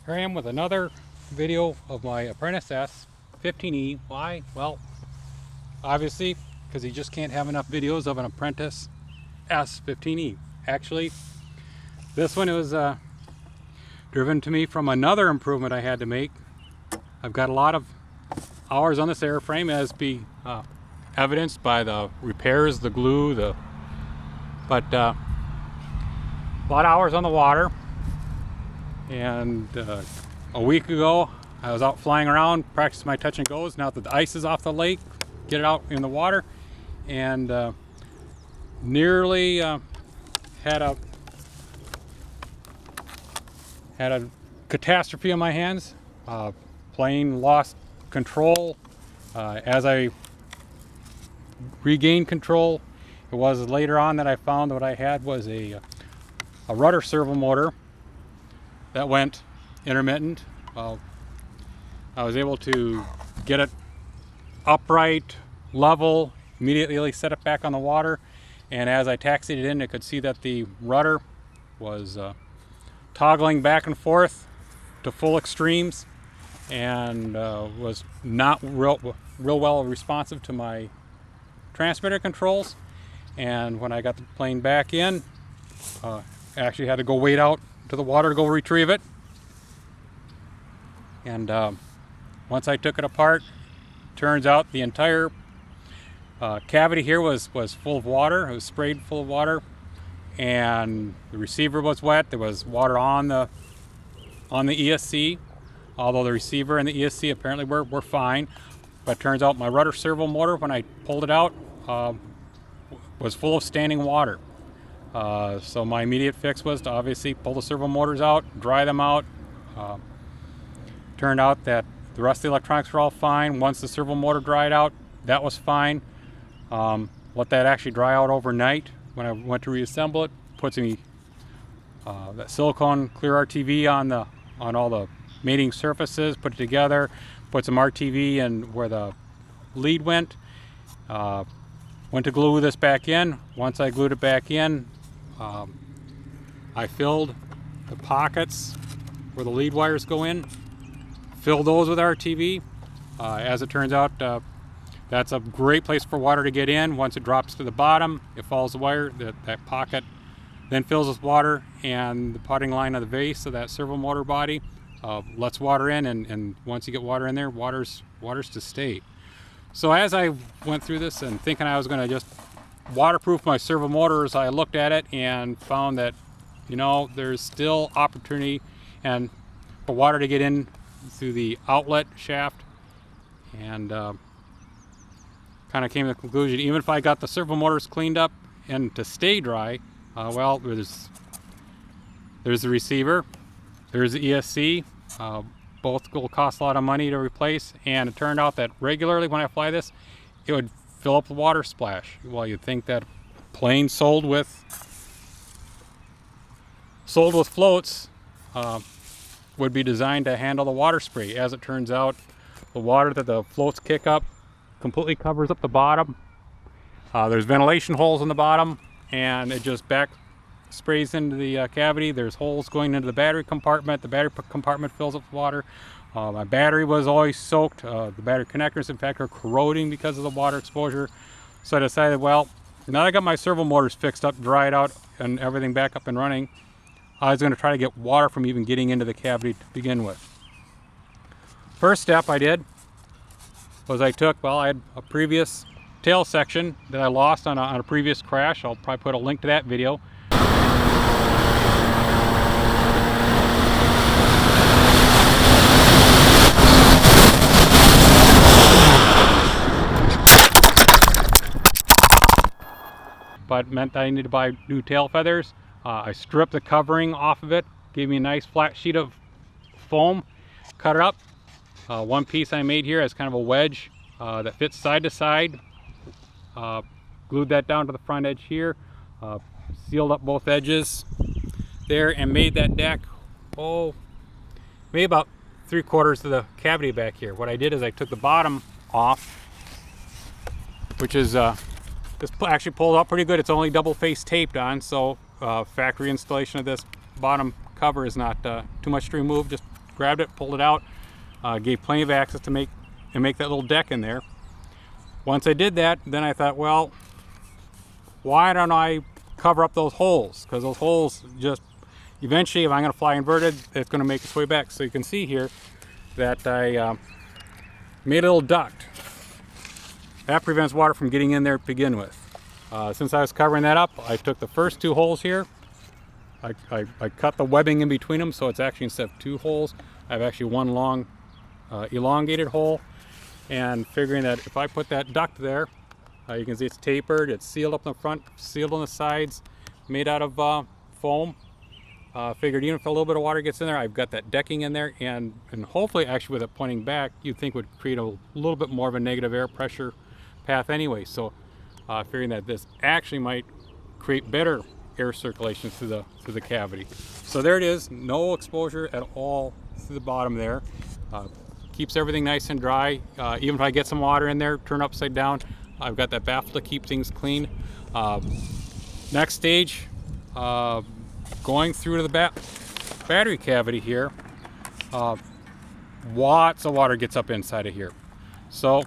Here I am with another video of my Apprentice S 15E. Why? Well, obviously, because you just can't have enough videos of an Apprentice S 15E. Actually, this one was driven to me from another improvement I had to make. I've got a lot of hours on this airframe, as be evidenced by the repairs, the glue, but a lot of hours on the water. And a week ago I was out flying around, practicing my touch and goes. Now that the ice is off the lake, get it out in the water, and nearly had a catastrophe on my hands. Plane lost control. As I regained control, it was later on that I found that what I had was a rudder servo motor that went intermittent. Well, I was able to get it upright, level, immediately set it back on the water, and as I taxied it in, I could see that the rudder was toggling back and forth to full extremes, and was not real well responsive to my transmitter controls. And when I got the plane back in, I actually had to go wade out to the water to go retrieve it. And once I took it apart, turns out the entire cavity here was full of water. It was sprayed full of water, and the receiver was wet. There was water on the ESC, although the receiver and the ESC apparently were fine. But it turns out my rudder servo motor, when I pulled it out, was full of standing water. So my immediate fix was to obviously pull the servo motors out, dry them out. Turned out that the rest of the electronics were all fine. Once the servo motor dried out, that was fine. Let that actually dry out overnight. When I went to reassemble it, put some that silicone clear RTV on all the mating surfaces, put it together, put some RTV in where the lead went. Went to glue this back in. Once I glued it back in, I filled the pockets where the lead wires go in, filled those with RTV. As it turns out, that's a great place for water to get in. Once it drops to the bottom, it follows the wire, that pocket then fills with water, and the potting line of the base of that servo motor body lets water in, and once you get water in there, water's to stay. So as I went through this and thinking I was going to just waterproof my servo motors, I looked at it and found that, there's still opportunity and for water to get in through the outlet shaft, and kind of came to the conclusion, even if I got the servo motors cleaned up and to stay dry, well, there's the receiver, there's the ESC, both will cost a lot of money to replace, and it turned out that regularly when I fly this, it would fill up the water splash. Well, you'd think that plane sold with floats would be designed to handle the water spray. As it turns out, the water that the floats kick up completely covers up the bottom. There's ventilation holes in the bottom, and it just back sprays into the cavity. There's holes going into the battery compartment. The battery compartment fills up with water. My battery was always soaked. The battery connectors, in fact, are corroding because of the water exposure. So I decided, well, now that I got my servo motors fixed up, dried out, and everything back up and running, I was going to try to get water from even getting into the cavity to begin with. First step I did was I had a previous tail section that I lost on a previous crash. I'll probably put a link to that video. But it meant that I needed to buy new tail feathers. I stripped the covering off of it, gave me a nice flat sheet of foam, cut it up. One piece I made here as kind of a wedge that fits side to side. Glued that down to the front edge here, sealed up both edges there, and made that deck, maybe about 3/4 of the cavity back here. What I did is I took the bottom off, which is this actually pulled out pretty good. It's only double face taped on, so factory installation of this bottom cover is not too much to remove. Just grabbed it, pulled it out, gave plenty of access to make that little deck in there. Once I did that, then I thought, well, why don't I cover up those holes? Because those holes just, eventually, if I'm going to fly inverted, it's going to make its way back. So you can see here that I made a little duct. That prevents water from getting in there to begin with. Since I was covering that up, I took the first 2 holes here. I cut the webbing in between them, so it's actually, instead of 2 holes, I have actually 1 long elongated hole. And figuring that if I put that duct there, you can see it's tapered, it's sealed up in the front, sealed on the sides, made out of foam. Figured even if a little bit of water gets in there, I've got that decking in there, and hopefully, actually with it pointing back, you'd think would create a little bit more of a negative air pressure path anyway. So figuring that this actually might create better air circulation through the cavity. So there it is, no exposure at all to the bottom there. Keeps everything nice and dry. Even if I get some water in there, turn upside down, I've got that baffle to keep things clean. Next stage, going through to the battery cavity here, lots of water gets up inside of here. So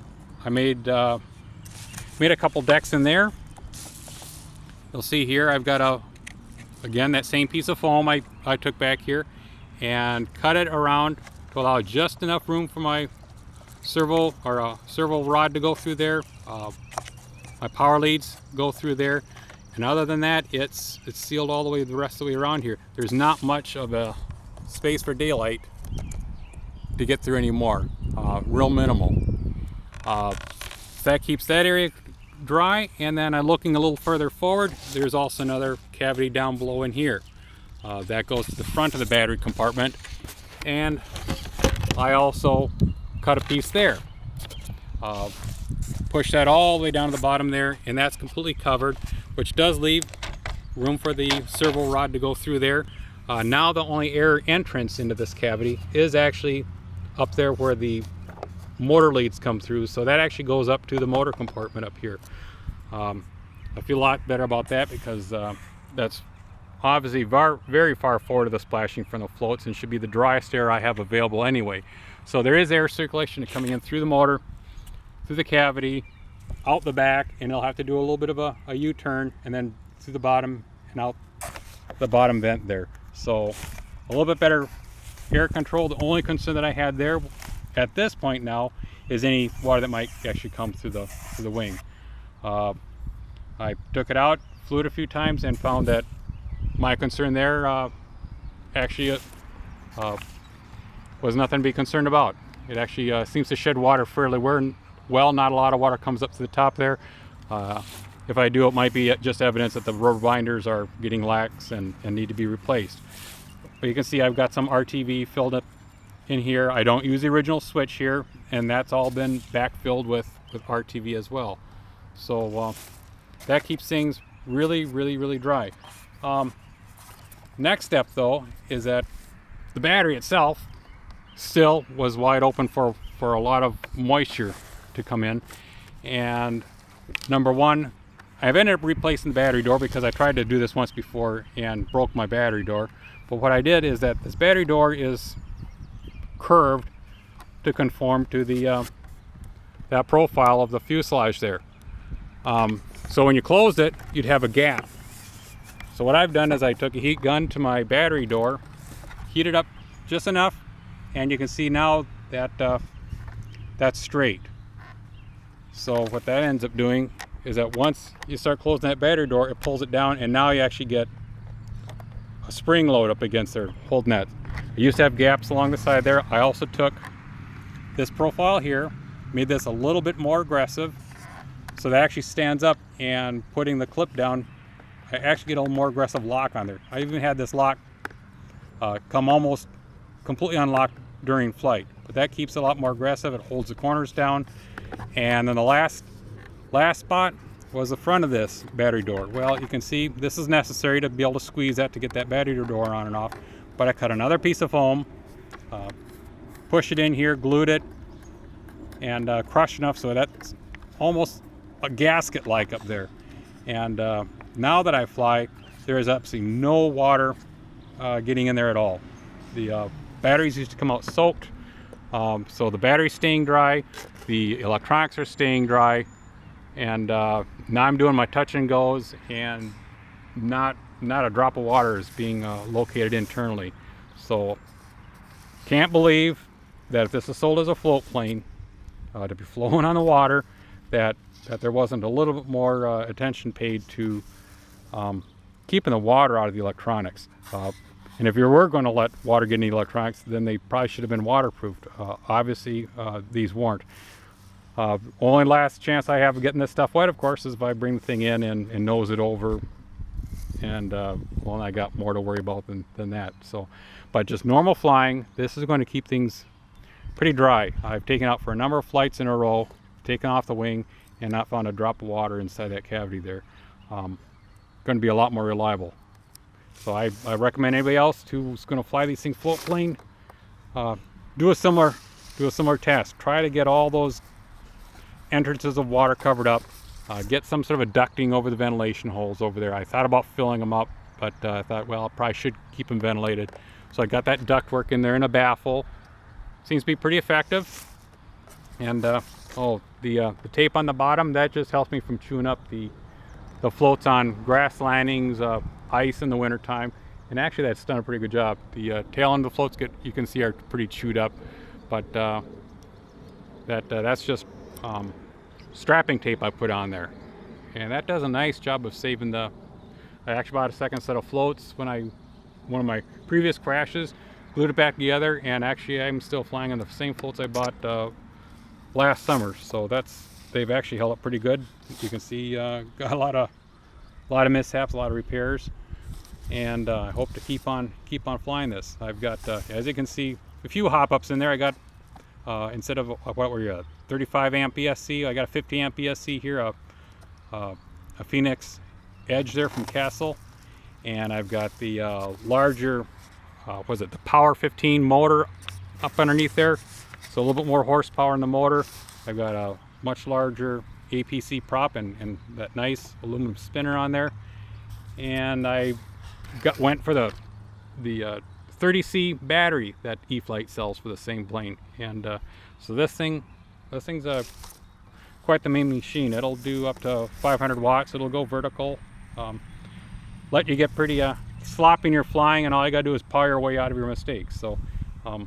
I made a couple decks in there. You'll see here I've got again that same piece of foam I took back here and cut it around to allow just enough room for my servo rod to go through there. My power leads go through there, and other than that, it's sealed all the way the rest of the way around here. There's not much of a space for daylight to get through anymore. Real minimal. That keeps that area dry, and then I'm looking a little further forward. There's also another cavity down below in here. That goes to the front of the battery compartment, and I also cut a piece there. Push that all the way down to the bottom there, and that's completely covered, which does leave room for the servo rod to go through there. Now the only air entrance into this cavity is actually up there where the motor leads come through, so that actually goes up to the motor compartment up here. I feel a lot better about that because that's obviously very far forward of the splashing from the floats and should be the driest air I have available anyway. So there is air circulation coming in through the motor, through the cavity, out the back, and it'll have to do a little bit of a U-turn, and then through the bottom and out the bottom vent there. So a little bit better air control. The only concern that I had there at this point now is any water that might actually come through the wing. I took it out, flew it a few times, and found that my concern there actually was nothing to be concerned about. It actually seems to shed water fairly well. Not a lot of water comes up to the top there. If I do, it might be just evidence that the rubber binders are getting lax and need to be replaced. But you can see I've got some RTV filled up in here. I don't use the original switch here, and that's all been backfilled with RTV as well. So that keeps things really dry. Next step though is that the battery itself still was wide open for a lot of moisture to come in, and number one, I've ended up replacing the battery door because I tried to do this once before and broke my battery door. But what I did is that this battery door is curved to conform to the that profile of the fuselage there. So when you closed it, you'd have a gap. So what I've done is I took a heat gun to my battery door, heated up just enough, and you can see now that that's straight. So what that ends up doing is that once you start closing that battery door, it pulls it down, and now you actually get a spring load up against there holding that. I used to have gaps along the side there. I also took this profile here, made this a little bit more aggressive, so that actually stands up, and putting the clip down, I actually get a little more aggressive lock on there. I even had this lock come almost completely unlocked during flight, but that keeps it a lot more aggressive. It holds the corners down. And then the last spot was the front of this battery door. Well, you can see this is necessary to be able to squeeze that to get that battery door on and off. But I cut another piece of foam, pushed it in here, glued it, and crushed enough so that's almost a gasket-like up there. And now that I fly, there is absolutely no water getting in there at all. The batteries used to come out soaked. So the battery's staying dry, the electronics are staying dry, and now I'm doing my touch and goes, and not a drop of water is being located internally. So can't believe that if this is sold as a float plane to be flowing on the water, that there wasn't a little bit more attention paid to keeping the water out of the electronics. And if you were going to let water get in the electronics, then they probably should have been waterproofed. Obviously, these weren't. Only last chance I have of getting this stuff wet, of course, is if I bring the thing in and nose it over. And well, I got more to worry about than that. So, but just normal flying, this is going to keep things pretty dry. I've taken out for a number of flights in a row, taken off the wing, and not found a drop of water inside that cavity there. Going to be a lot more reliable. So I recommend anybody else who's going to fly these things float plane, do a similar test. Try to get all those entrances of water covered up. Get some sort of a ducting over the ventilation holes over there. I thought about filling them up, but I thought, well, I probably should keep them ventilated. So I got that duct work in there in a baffle. Seems to be pretty effective. And oh, the tape on the bottom, that just helps me from chewing up the floats on grass landings, ice in the wintertime. And actually that's done a pretty good job. The tail end of the floats, you can see, are pretty chewed up, but that's just strapping tape I put on there, and that does a nice job of saving I actually bought a second set of floats when one of my previous crashes, glued it back together, and actually I'm still flying on the same floats I bought last summer. So they've actually held up pretty good. You can see got a lot of mishaps, a lot of repairs, and I hope to keep on flying this. I've got as you can see, a few hop-ups in there. I got instead of what were you, 35 amp ESC, I got a 50 amp ESC here, a Phoenix Edge there from Castle, and I've got the larger was it the Power 15 motor up underneath there, so a little bit more horsepower in the motor. I've got a much larger APC prop and that nice aluminum spinner on there, and I went for the 30C battery that E-Flite sells for the same plane. And so this thing's quite the main machine. It'll do up to 500 watts. It'll go vertical, let you get pretty sloppy in your flying, and all you gotta do is power your way out of your mistakes. So of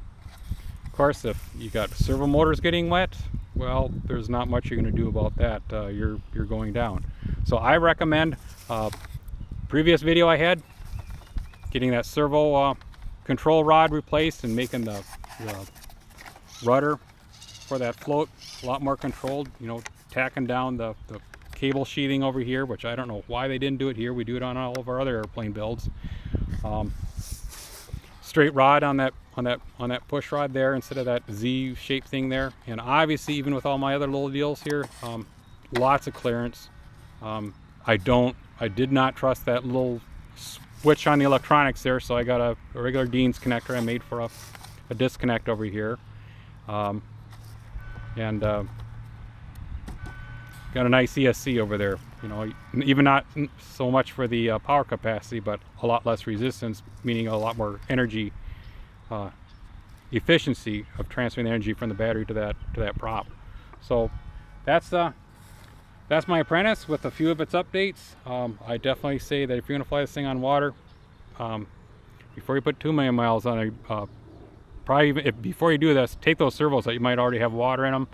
course, if you got servo motors getting wet, well, there's not much you're gonna do about that. You're going down. So I recommend previous video I had, getting that servo control rod replaced and making the rudder for that float a lot more controlled. You know, tacking down the cable sheathing over here, which I don't know why they didn't do it here. We do it on all of our other airplane builds. Straight rod on that push rod there instead of that Z-shaped thing there. And obviously, even with all my other little deals here, lots of clearance. I did not trust that little switch on the electronics there, so I got a regular Dean's connector I made for a disconnect over here, and got a nice ESC over there. You know, even not so much for the power capacity, but a lot less resistance, meaning a lot more energy efficiency of transferring the energy from the battery to that prop. So that's my Apprentice with a few of its updates. I definitely say that if you're going to fly this thing on water, before you put 2 million miles on it, probably even before you do this, take those servos that you might already have water in them,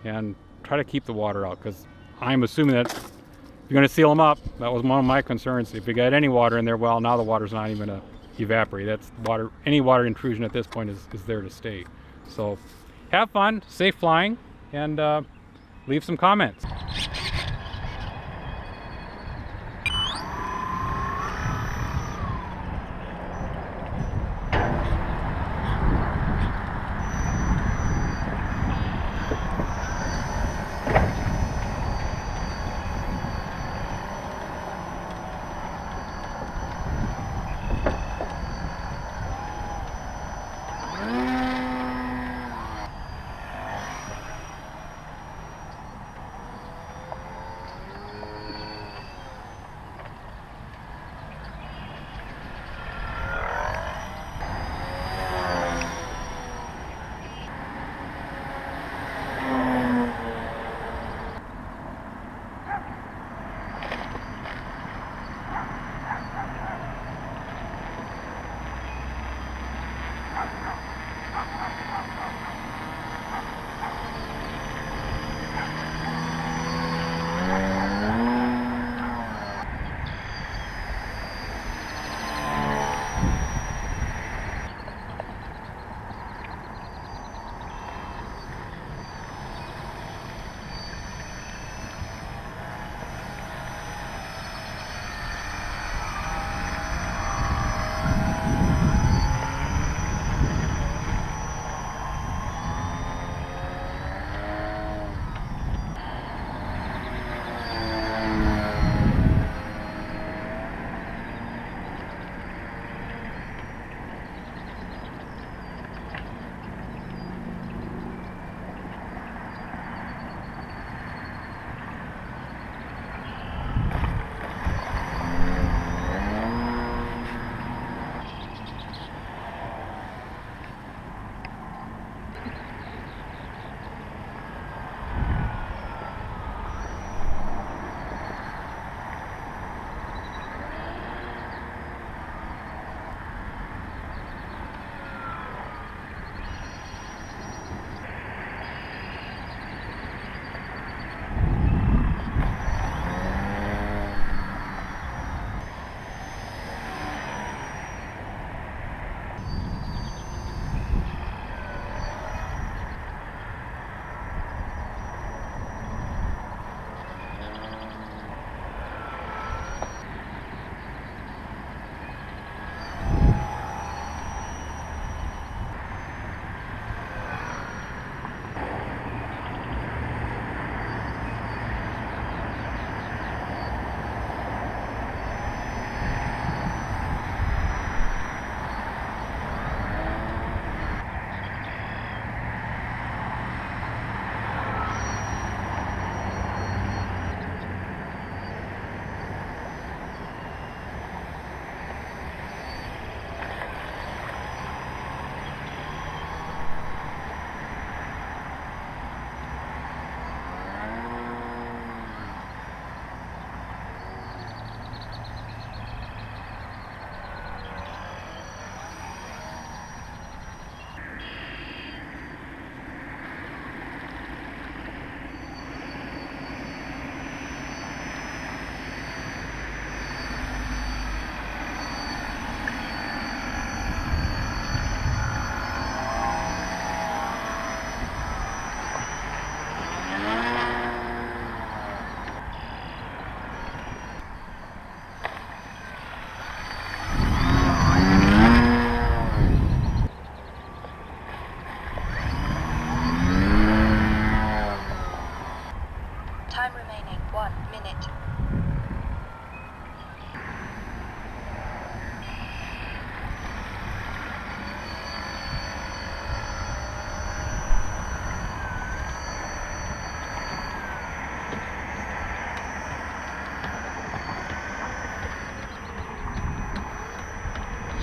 and try to keep the water out, because I'm assuming that you're going to seal them up. That was one of my concerns. If you got any water in there, well, now the water's not even going to evaporate. That's water. Any water intrusion at this point is there to stay. So have fun, safe flying, and leave some comments.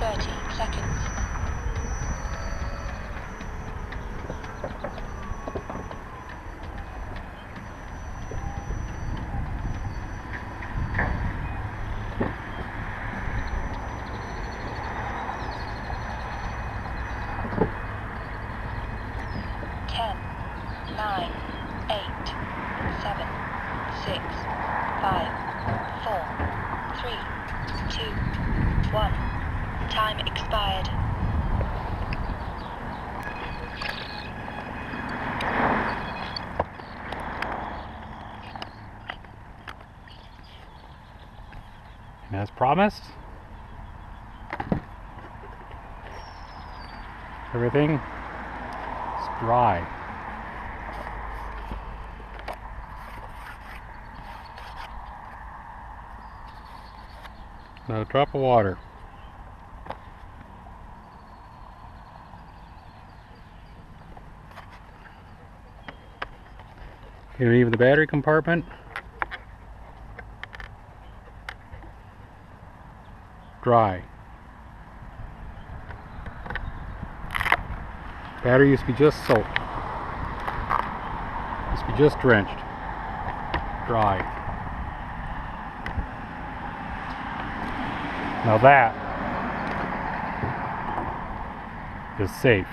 30 seconds. Ten, 9, 8, 7, 6, 5, 4, 3, 2, 1. Time expired. And as promised, everything is dry. Not a drop of water. Even the battery compartment, dry. Battery used to be just soaked. Used to be just drenched. Dry. Now that is safe.